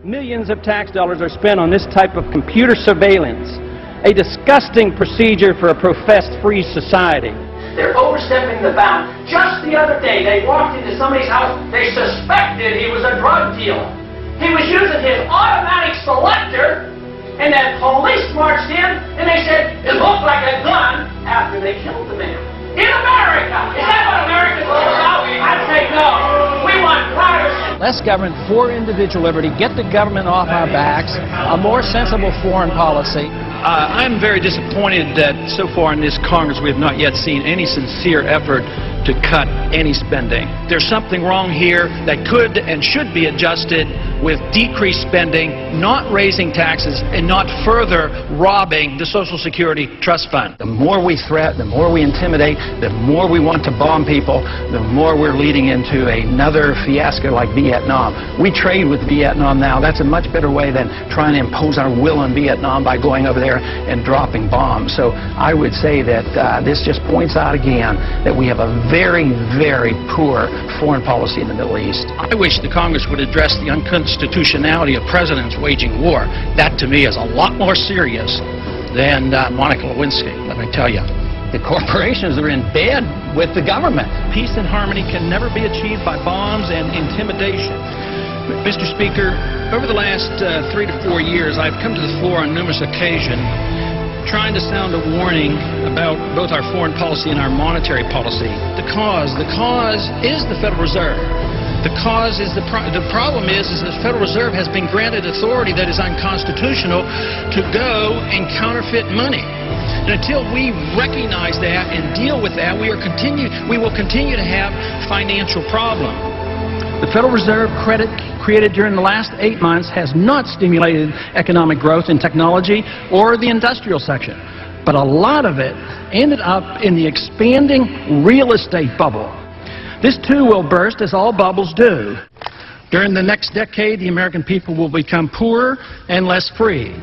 Millions of tax dollars are spent on this type of computer surveillance, a disgusting procedure for a professed free society. They're overstepping the bound. Just the other day, they walked into somebody's house. They suspected he was a drug dealer. He was using his automatic selector, and then police marched in, and they said it looked like a gun after they killed the man. In America! Is that what America's all about? I'd say no. We want privacy. Less government for individual liberty, get the government off our backs, a more sensible foreign policy. I'm very disappointed that so far in this Congress we have not yet seen any sincere effort to cut any spending. There's something wrong here that could and should be adjusted with decreased spending, not raising taxes, and not further robbing the Social Security Trust Fund. The more we threat, the more we intimidate, the more we want to bomb people, the more we're leading into another fiasco like Vietnam. We trade with Vietnam now. That's a much better way than trying to impose our will on Vietnam by going over there and dropping bombs. So I would say that this just points out again that we have a very, very poor foreign policy in the Middle East. I wish the Congress would address the unconstitutionality of presidents waging war. That, to me, is a lot more serious than Monica Lewinsky, let me tell you. The corporations are in bed with the government. Peace and harmony can never be achieved by bombs and intimidation. Mr. Speaker, over the last 3 to 4 years, I've come to the floor on numerous occasions trying to sound a warning about both our foreign policy and our monetary policy. The cause is the Federal Reserve. The cause is the problem is the Federal Reserve has been granted authority that is unconstitutional to go and counterfeit money. And until we recognize that and deal with that, we will continue to have financial problems. The Federal Reserve credit created during the last 8 months has not stimulated economic growth in technology or the industrial section, but a lot of it ended up in the expanding real estate bubble. This too will burst, as all bubbles do. During the next decade, the American people will become poorer and less free.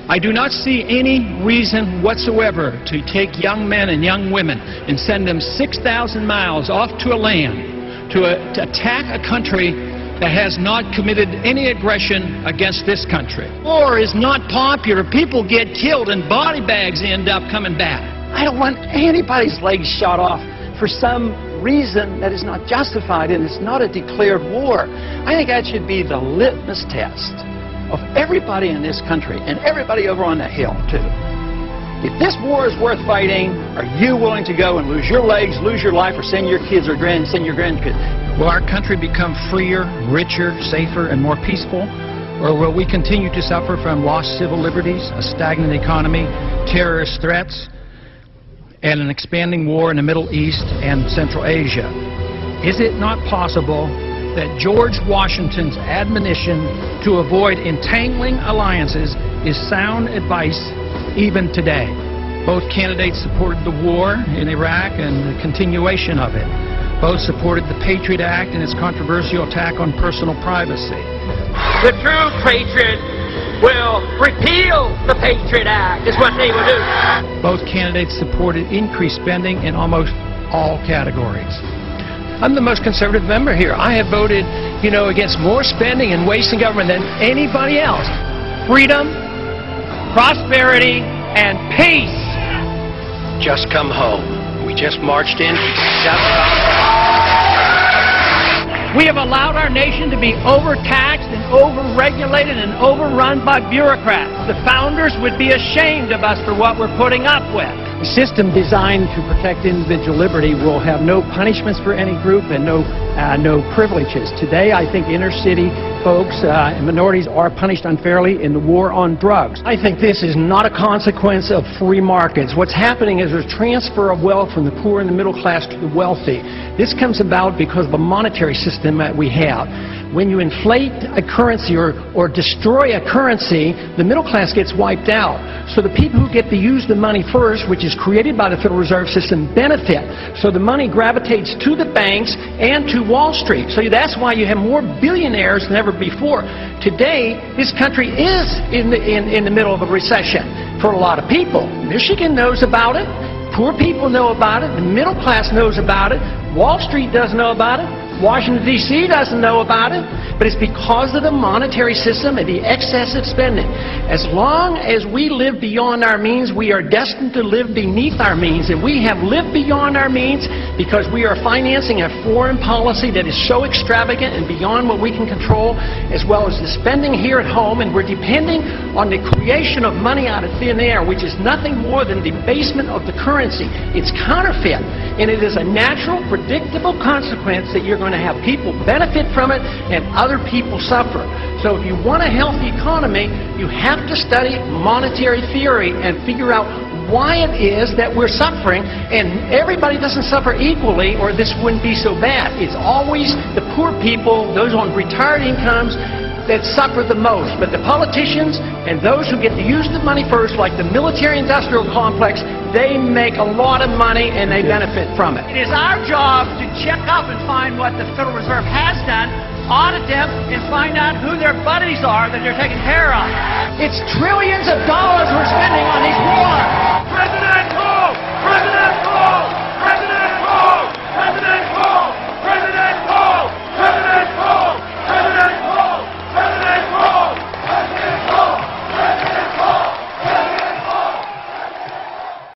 I do not see any reason whatsoever to take young men and young women and send them 6,000 miles off to a land to attack a country that has not committed any aggression against this country. War is not popular. People get killed and body bags end up coming back. I don't want anybody's legs shot off for some reason that is not justified, and it's not a declared war. I think that should be the litmus test of everybody in this country and everybody over on the Hill, too. If this war is worth fighting, are you willing to go and lose your legs, lose your life, or send your kids or send your grandkids? Will our country become freer, richer, safer, and more peaceful? Or will we continue to suffer from lost civil liberties, a stagnant economy, terrorist threats, and an expanding war in the Middle East and Central Asia? Is it not possible that George Washington's admonition to avoid entangling alliances is sound advice even today? Both candidates supported the war in Iraq and the continuation of it. Both supported the Patriot Act and its controversial attack on personal privacy. The true patriot will repeal the Patriot Act, is what they will do. Both candidates supported increased spending in almost all categories. I'm the most conservative member here. I have voted, against more spending and wasting government than anybody else. Freedom, prosperity, and peace. Just come home. We just marched in. We have allowed our nation to be overtaxed and overregulated and overrun by bureaucrats. The founders would be ashamed of us for what we're putting up with. A system designed to protect individual liberty will have no punishments for any group and no privileges. Today, I think inner city folks and minorities are punished unfairly in the war on drugs. I think this is not a consequence of free markets. What's happening is there's a transfer of wealth from the poor and the middle class to the wealthy. This comes about because of the monetary system that we have. When you inflate a currency or destroy a currency, the middle class gets wiped out. So the people who get to use the money first, which is created by the Federal Reserve System, benefit. So the money gravitates to the banks and to Wall Street. So that's why you have more billionaires than ever before. Today, this country is in the middle of a recession for a lot of people. Michigan knows about it. Poor people know about it. The middle class knows about it. Wall Street doesn't know about it. Washington, D.C. doesn't know about it, but it's because of the monetary system and the excessive spending. As long as we live beyond our means, we are destined to live beneath our means, and we have lived beyond our means because we are financing a foreign policy that is so extravagant and beyond what we can control, as well as the spending here at home, and we're depending on the creation of money out of thin air, which is nothing more than debasement of the currency. It's counterfeit, and it is a natural, predictable consequence that you're going to have people benefit from it and other people suffer. So if you want a healthy economy, you have to study monetary theory and figure out why it is that we're suffering, and everybody doesn't suffer equally or this wouldn't be so bad. It's always the poor people, those on retired incomes, that suffer the most. But the politicians and those who get to use the money first, like the military-industrial complex, they make a lot of money and they benefit from it. It is our job to check up and find what the Federal Reserve has done, audit them, and find out who their buddies are that they're taking care of. It's trillions of dollars.